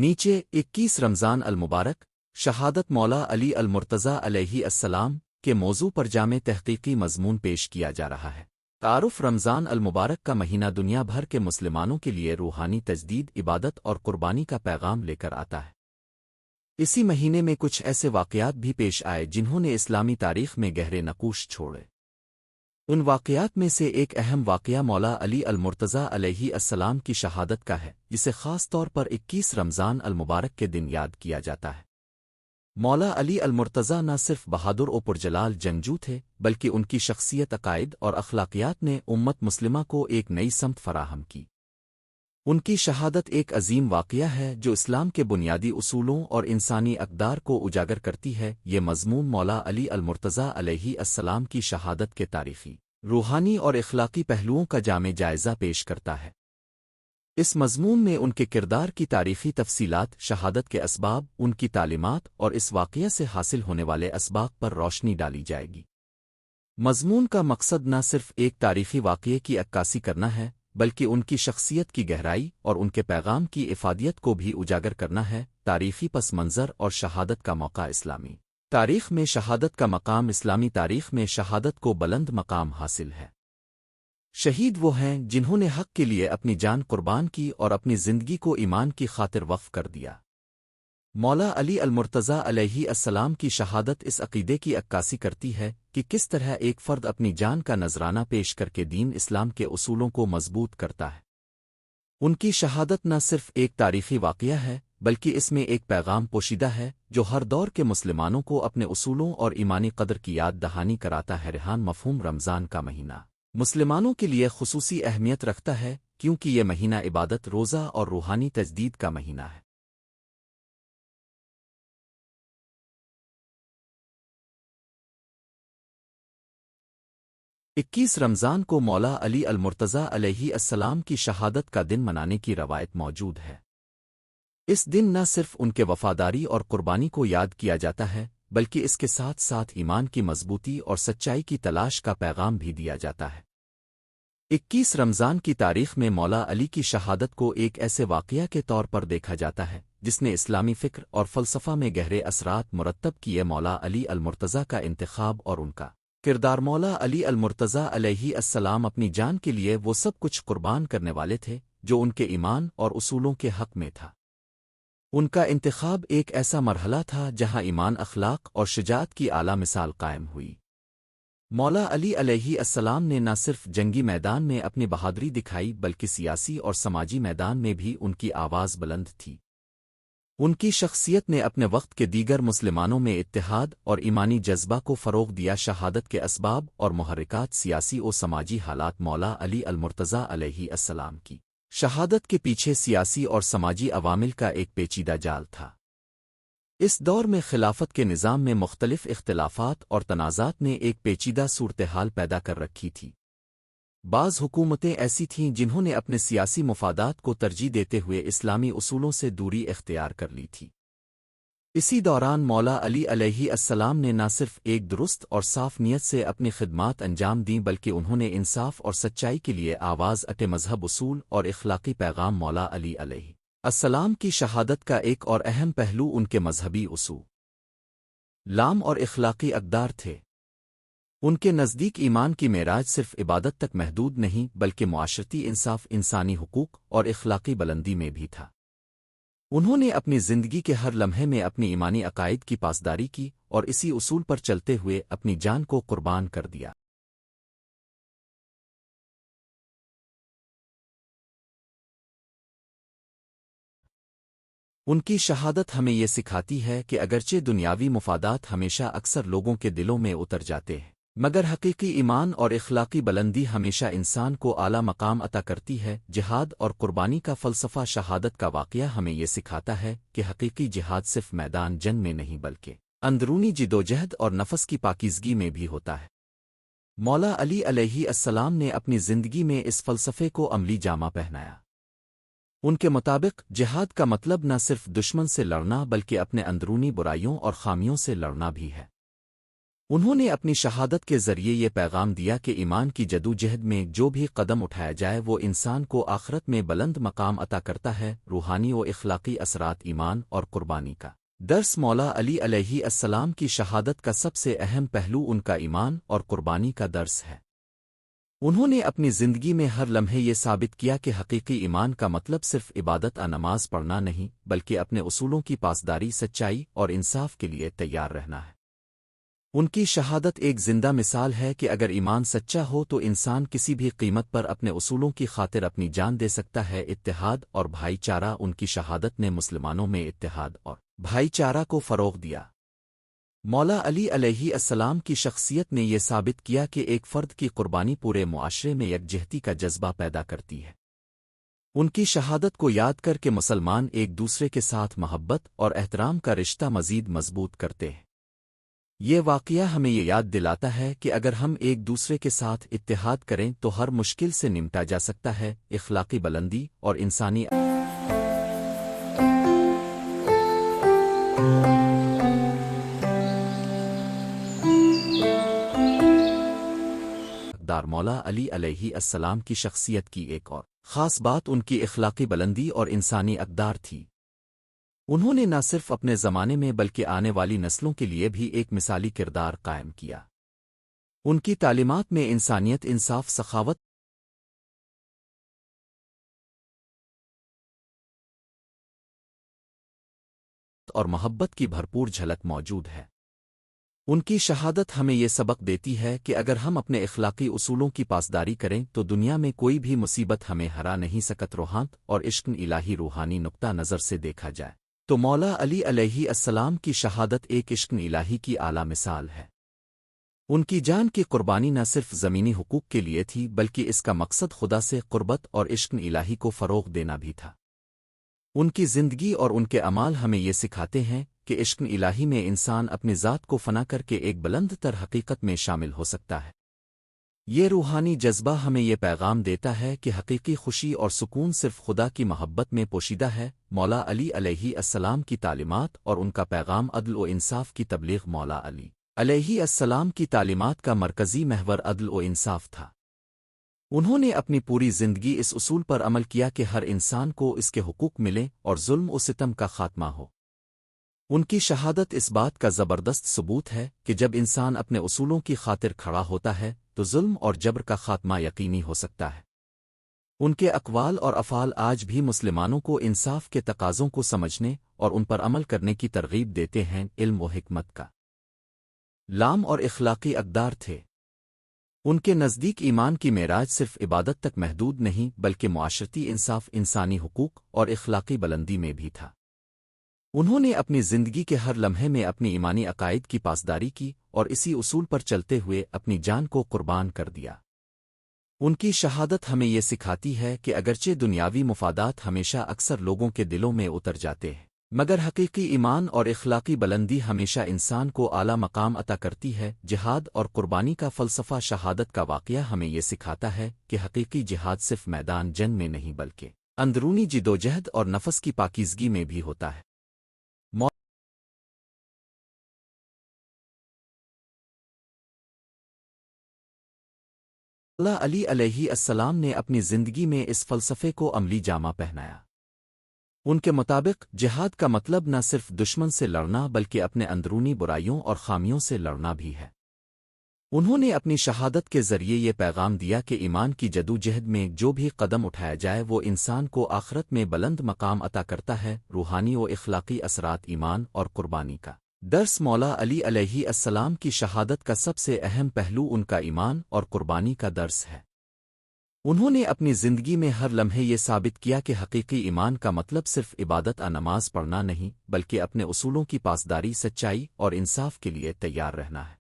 نیچے 21 رمضان المبارک شہادت مولا علی المرتضیٰ علیہ السلام کے موضوع پر جامع تحقیقی مضمون پیش کیا جا رہا ہے۔ تعارف رمضان المبارک کا مہینہ دنیا بھر کے مسلمانوں کے لیے روحانی تجدید، عبادت اور قربانی کا پیغام لے کر آتا ہے۔ اسی مہینے میں کچھ ایسے واقعات بھی پیش آئے جنہوں نے اسلامی تاریخ میں گہرے نقوش چھوڑے۔ ان واقعات میں سے ایک اہم واقعہ مولا علی المرتضیٰ علیہ السلام کی شہادت کا ہے، جسے خاص طور پر 21 رمضان المبارک کے دن یاد کیا جاتا ہے۔ مولا علی المرتضیٰ نہ صرف بہادر و پرجلال جنگجو تھے، بلکہ ان کی شخصیت، عقائد اور اخلاقیات نے امت مسلمہ کو ایک نئی سمت فراہم کی۔ ان کی شہادت ایک عظیم واقعہ ہے جو اسلام کے بنیادی اصولوں اور انسانی اقدار کو اجاگر کرتی ہے۔ یہ مضمون مولا علی المرتضیٰ علیہ السلام کی شہادت کے تاریخی، روحانی اور اخلاقی پہلوؤں کا جامع جائزہ پیش کرتا ہے۔ اس مضمون میں ان کے کردار کی تاریخی تفصیلات، شہادت کے اسباب، ان کی تعلیمات اور اس واقعہ سے حاصل ہونے والے اسباق پر روشنی ڈالی جائے گی۔ مضمون کا مقصد نہ صرف ایک تاریخی واقعے کی عکاسی کرنا ہے، بلکہ ان کی شخصیت کی گہرائی اور ان کے پیغام کی افادیت کو بھی اجاگر کرنا ہے۔ تاریخی پس منظر اور شہادت کا موقع۔ اسلامی تاریخ میں شہادت کا مقام۔ اسلامی تاریخ میں شہادت کو بلند مقام حاصل ہے۔ شہید وہ ہیں جنہوں نے حق کے لیے اپنی جان قربان کی اور اپنی زندگی کو ایمان کی خاطر وقف کر دیا۔ مولا علی المرتضیٰ علیہ السلام کی شہادت اس عقیدے کی عکاسی کرتی ہے کہ کس طرح ایک فرد اپنی جان کا نذرانہ پیش کر کے دین اسلام کے اصولوں کو مضبوط کرتا ہے۔ ان کی شہادت نہ صرف ایک تاریخی واقعہ ہے، بلکہ اس میں ایک پیغام پوشیدہ ہے جو ہر دور کے مسلمانوں کو اپنے اصولوں اور ایمانی قدر کی یاد دہانی کراتا ہے۔ ریحان مفہوم۔ رمضان کا مہینہ مسلمانوں کے لیے خصوصی اہمیت رکھتا ہے کیونکہ یہ مہینہ عبادت، روزہ اور روحانی تجدید کا مہینہ ہے۔ 21 رمضان کو مولا علی المرتضیٰ علیہ السلام کی شہادت کا دن منانے کی روایت موجود ہے۔ اس دن نہ صرف ان کے وفاداری اور قربانی کو یاد کیا جاتا ہے، بلکہ اس کے ساتھ ساتھ ایمان کی مضبوطی اور سچائی کی تلاش کا پیغام بھی دیا جاتا ہے۔ 21 رمضان کی تاریخ میں مولا علی کی شہادت کو ایک ایسے واقعہ کے طور پر دیکھا جاتا ہے جس نے اسلامی فکر اور فلسفہ میں گہرے اثرات مرتب کیے۔ مولا علی المرتضیٰ کا انتخاب اور ان کا کردار۔ مولا علی المرتضیٰ علیہ السلام اپنی جان کے لیے وہ سب کچھ قربان کرنے والے تھے جو ان کے ایمان اور اصولوں کے حق میں تھا۔ ان کا انتخاب ایک ایسا مرحلہ تھا جہاں ایمان، اخلاق اور شجاعت کی اعلیٰ مثال قائم ہوئی۔ مولا علی علیہ السلام نے نہ صرف جنگی میدان میں اپنی بہادری دکھائی بلکہ سیاسی اور سماجی میدان میں بھی ان کی آواز بلند تھی۔ ان کی شخصیت نے اپنے وقت کے دیگر مسلمانوں میں اتحاد اور ایمانی جذبہ کو فروغ دیا۔ شہادت کے اسباب اور محرکات۔ سیاسی و سماجی حالات۔ مولا علی المرتضیٰ علیہ السلام کی شہادت کے پیچھے سیاسی اور سماجی عوامل کا ایک پیچیدہ جال تھا۔ اس دور میں خلافت کے نظام میں مختلف اختلافات اور تنازعات نے ایک پیچیدہ صورتحال پیدا کر رکھی تھی۔ بعض حکومتیں ایسی تھیں جنہوں نے اپنے سیاسی مفادات کو ترجیح دیتے ہوئے اسلامی اصولوں سے دوری اختیار کر لی تھی۔ اسی دوران مولا علی علیہ السلام نے نہ صرف ایک درست اور صاف نیت سے اپنی خدمات انجام دیں بلکہ انہوں نے انصاف اور سچائی کے لیے آواز اٹھے۔ مذہب، اصول اور اخلاقی پیغام۔ مولا علی علیہ السلام کی شہادت کا ایک اور اہم پہلو ان کے مذہبی اصول، لام اور اخلاقی اقدار تھے۔ ان کے نزدیک ایمان کی معراج صرف عبادت تک محدود نہیں بلکہ معاشرتی انصاف، انسانی حقوق اور اخلاقی بلندی میں بھی تھا۔ انہوں نے اپنی زندگی کے ہر لمحے میں اپنی ایمانی عقائد کی پاسداری کی اور اسی اصول پر چلتے ہوئے اپنی جان کو قربان کر دیا۔ ان کی شہادت ہمیں یہ سکھاتی ہے کہ اگرچہ دنیاوی مفادات ہمیشہ اکثر لوگوں کے دلوں میں اتر جاتے ہیں، مگر حقیقی ایمان اور اخلاقی بلندی ہمیشہ انسان کو اعلیٰ مقام عطا کرتی ہے۔ جہاد اور قربانی کا فلسفہ۔ شہادت کا واقعہ ہمیں یہ سکھاتا ہے کہ حقیقی جہاد صرف میدان جنگ میں نہیں بلکہ اندرونی جدوجہد اور نفس کی پاکیزگی میں بھی ہوتا ہے۔ مولا علی علیہ السلام نے اپنی زندگی میں اس فلسفے کو عملی جامہ پہنایا۔ ان کے مطابق جہاد کا مطلب نہ صرف دشمن سے لڑنا بلکہ اپنے اندرونی برائیوں اور خامیوں سے لڑنا بھی ہے۔ انہوں نے اپنی شہادت کے ذریعے یہ پیغام دیا کہ ایمان کی جدوجہد میں جو بھی قدم اٹھایا جائے وہ انسان کو آخرت میں بلند مقام عطا کرتا ہے۔ روحانی و اخلاقی اثرات ایمان اور قربانی کا درس مولا علی علیہ السلام کی شہادت کا سب سے اہم پہلو ان کا ایمان اور قربانی کا درس ہے۔ انہوں نے اپنی زندگی میں ہر لمحے یہ ثابت کیا کہ حقیقی ایمان کا مطلب صرف عبادت نماز پڑھنا نہیں بلکہ اپنے اصولوں کی پاسداری، سچائی اور انصاف کے لیے تیار رہنا ہے۔ ان کی شہادت ایک زندہ مثال ہے کہ اگر ایمان سچا ہو تو انسان کسی بھی قیمت پر اپنے اصولوں کی خاطر اپنی جان دے سکتا ہے۔ اتحاد اور بھائی چارہ ان کی شہادت نے مسلمانوں میں اتحاد اور بھائی چارہ کو فروغ دیا۔ مولا علی علیہ السلام کی شخصیت نے یہ ثابت کیا کہ ایک فرد کی قربانی پورے معاشرے میں یکجہتی کا جذبہ پیدا کرتی ہے۔ ان کی شہادت کو یاد کر کے مسلمان ایک دوسرے کے ساتھ محبت اور احترام کا رشتہ مزید مضبوط کرتے ہیں۔ یہ واقعہ ہمیں یہ یاد دلاتا ہے کہ اگر ہم ایک دوسرے کے ساتھ اتحاد کریں تو ہر مشکل سے نمٹا جا سکتا ہے۔ اخلاقی بلندی اور انسانی اقدار مولا علی علیہ السلام کی شخصیت کی ایک اور خاص بات ان کی اخلاقی بلندی اور انسانی اقدار تھی۔ انہوں نے نہ صرف اپنے زمانے میں بلکہ آنے والی نسلوں کے لیے بھی ایک مثالی کردار قائم کیا۔ ان کی تعلیمات میں انسانیت، انصاف، سخاوت اور محبت کی بھرپور جھلک موجود ہے۔ ان کی شہادت ہمیں یہ سبق دیتی ہے کہ اگر ہم اپنے اخلاقی اصولوں کی پاسداری کریں تو دنیا میں کوئی بھی مصیبت ہمیں ہرا نہیں سکت۔ روحانیت اور عشق الہی روحانی نقطہ نظر سے دیکھا جائے تو مولا علی علیہ السلام کی شہادت ایک عشق الہی کی اعلیٰ مثال ہے۔ ان کی جان کی قربانی نہ صرف زمینی حقوق کے لیے تھی بلکہ اس کا مقصد خدا سے قربت اور عشق الہی کو فروغ دینا بھی تھا۔ ان کی زندگی اور ان کے اعمال ہمیں یہ سکھاتے ہیں کہ عشق الہی میں انسان اپنی ذات کو فنا کر کے ایک بلند تر حقیقت میں شامل ہو سکتا ہے۔ یہ روحانی جذبہ ہمیں یہ پیغام دیتا ہے کہ حقیقی خوشی اور سکون صرف خدا کی محبت میں پوشیدہ ہے۔ مولا علی علیہ السلام کی تعلیمات اور ان کا پیغام عدل و انصاف کی تبلیغ۔ مولا علی علیہ السلام کی تعلیمات کا مرکزی محور عدل و انصاف تھا۔ انہوں نے اپنی پوری زندگی اس اصول پر عمل کیا کہ ہر انسان کو اس کے حقوق ملیں اور ظلم و ستم کا خاتمہ ہو۔ ان کی شہادت اس بات کا زبردست ثبوت ہے کہ جب انسان اپنے اصولوں کی خاطر کھڑا ہوتا ہے تو ظلم اور جبر کا خاتمہ یقینی ہو سکتا ہے۔ ان کے اقوال اور افعال آج بھی مسلمانوں کو انصاف کے تقاضوں کو سمجھنے اور ان پر عمل کرنے کی ترغیب دیتے ہیں۔ علم و حکمت کا لام اور اخلاقی اقدار تھے۔ ان کے نزدیک ایمان کی معراج صرف عبادت تک محدود نہیں بلکہ معاشرتی انصاف، انسانی حقوق اور اخلاقی بلندی میں بھی تھا۔ انہوں نے اپنی زندگی کے ہر لمحے میں اپنی ایمانی عقائد کی پاسداری کی اور اسی اصول پر چلتے ہوئے اپنی جان کو قربان کر دیا۔ ان کی شہادت ہمیں یہ سکھاتی ہے کہ اگرچہ دنیاوی مفادات ہمیشہ اکثر لوگوں کے دلوں میں اتر جاتے ہیں مگر حقیقی ایمان اور اخلاقی بلندی ہمیشہ انسان کو اعلیٰ مقام عطا کرتی ہے۔ جہاد اور قربانی کا فلسفہ شہادت کا واقعہ ہمیں یہ سکھاتا ہے کہ حقیقی جہاد صرف میدان جنگ میں نہیں بلکہ اندرونی جدوجہد اور نفس کی پاکیزگی میں بھی ہوتا ہے۔ مولا علی علیہ السلام نے اپنی زندگی میں اس فلسفے کو عملی جامہ پہنایا۔ ان کے مطابق جہاد کا مطلب نہ صرف دشمن سے لڑنا بلکہ اپنے اندرونی برائیوں اور خامیوں سے لڑنا بھی ہے۔ انہوں نے اپنی شہادت کے ذریعے یہ پیغام دیا کہ ایمان کی جدوجہد میں جو بھی قدم اٹھایا جائے وہ انسان کو آخرت میں بلند مقام عطا کرتا ہے۔ روحانی و اخلاقی اثرات ایمان اور قربانی کا درس مولا علی علیہ السلام کی شہادت کا سب سے اہم پہلو ان کا ایمان اور قربانی کا درس ہے۔ انہوں نے اپنی زندگی میں ہر لمحے یہ ثابت کیا کہ حقیقی ایمان کا مطلب صرف عبادت نماز پڑھنا نہیں بلکہ اپنے اصولوں کی پاسداری، سچائی اور انصاف کے لیے تیار رہنا ہے۔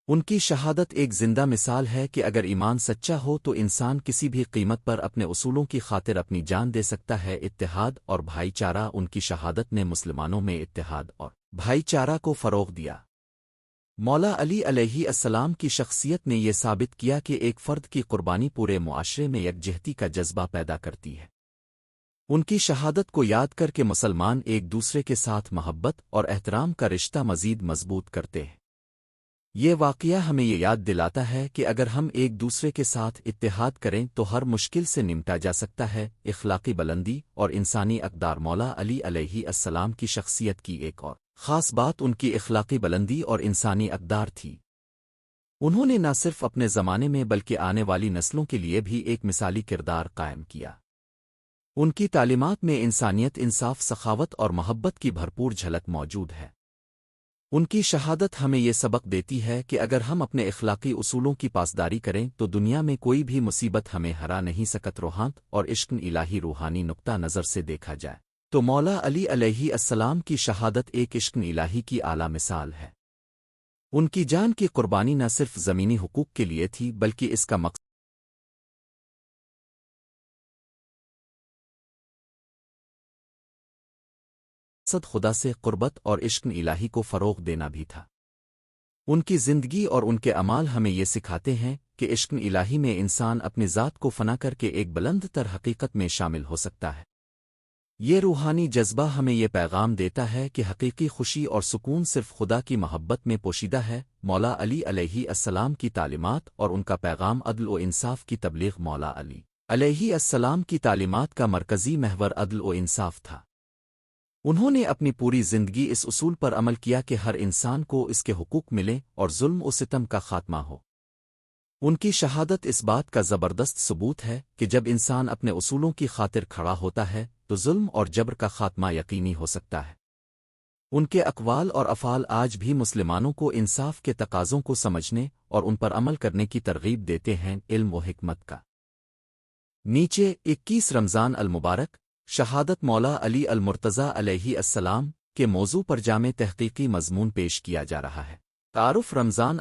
ان کی شہادت ایک زندہ مثال ہے کہ اگر ایمان سچا ہو تو انسان کسی بھی قیمت پر اپنے اصولوں کی خاطر اپنی جان دے سکتا ہے۔ اتحاد اور بھائی چارہ ان کی شہادت نے مسلمانوں میں اتحاد اور بھائی چارہ کو فروغ دیا۔ مولا علی علیہ السلام کی شخصیت نے یہ ثابت کیا کہ ایک فرد کی قربانی پورے معاشرے میں یکجہتی کا جذبہ پیدا کرتی ہے۔ ان کی شہادت کو یاد کر کے مسلمان ایک دوسرے کے ساتھ محبت اور احترام کا رشتہ مزید مضبوط کرتے ہیں۔ یہ واقعہ ہمیں یہ یاد دلاتا ہے کہ اگر ہم ایک دوسرے کے ساتھ اتحاد کریں تو ہر مشکل سے نمٹا جا سکتا ہے۔ اخلاقی بلندی اور انسانی اقدار مولا علی علیہ السلام کی شخصیت کی ایک اور خاص بات ان کی اخلاقی بلندی اور انسانی اقدار تھی۔ انہوں نے نہ صرف اپنے زمانے میں بلکہ آنے والی نسلوں کے لیے بھی ایک مثالی کردار قائم کیا۔ ان کی تعلیمات میں انسانیت، انصاف، سخاوت اور محبت کی بھرپور جھلک موجود ہے۔ ان کی شہادت ہمیں یہ سبق دیتی ہے کہ اگر ہم اپنے اخلاقی اصولوں کی پاسداری کریں تو دنیا میں کوئی بھی مصیبت ہمیں ہرا نہیں سکت۔ روحانیت اور عشق الہی روحانی نقطہ نظر سے دیکھا جائے تو مولا علی علیہ السلام کی شہادت ایک عشق الہی کی اعلیٰ مثال ہے۔ ان کی جان کی قربانی نہ صرف زمینی حقوق کے لیے تھی بلکہ اس کا مقصد خدا سے قربت اور عشق الہی کو فروغ دینا بھی تھا۔ ان کی زندگی اور ان کے اعمال ہمیں یہ سکھاتے ہیں کہ عشق الہی میں انسان اپنی ذات کو فنا کر کے ایک بلند تر حقیقت میں شامل ہو سکتا ہے۔ یہ روحانی جذبہ ہمیں یہ پیغام دیتا ہے کہ حقیقی خوشی اور سکون صرف خدا کی محبت میں پوشیدہ ہے۔ مولا علی علیہ السلام کی تعلیمات اور ان کا پیغام عدل و انصاف کی تبلیغ۔ مولا علی علیہ السلام کی تعلیمات کا مرکزی محور عدل و انصاف تھا۔ انہوں نے اپنی پوری زندگی اس اصول پر عمل کیا کہ ہر انسان کو اس کے حقوق ملیں اور ظلم و ستم کا خاتمہ ہو۔ ان کی شہادت اس بات کا زبردست ثبوت ہے کہ جب انسان اپنے اصولوں کی خاطر کھڑا ہوتا ہے تو ظلم اور جبر کا خاتمہ یقینی ہو سکتا ہے۔ ان کے اقوال اور افعال آج بھی مسلمانوں کو انصاف کے تقاضوں کو سمجھنے اور ان پر عمل کرنے کی ترغیب دیتے ہیں۔ علم و حکمت کا نیچے 21 رمضان المبارک شہادت مولا علی المرتضیٰ علیہ السلام کے موضوع پر جامع تحقیقی مضمون پیش کیا جا رہا ہے۔ تعارف رمضان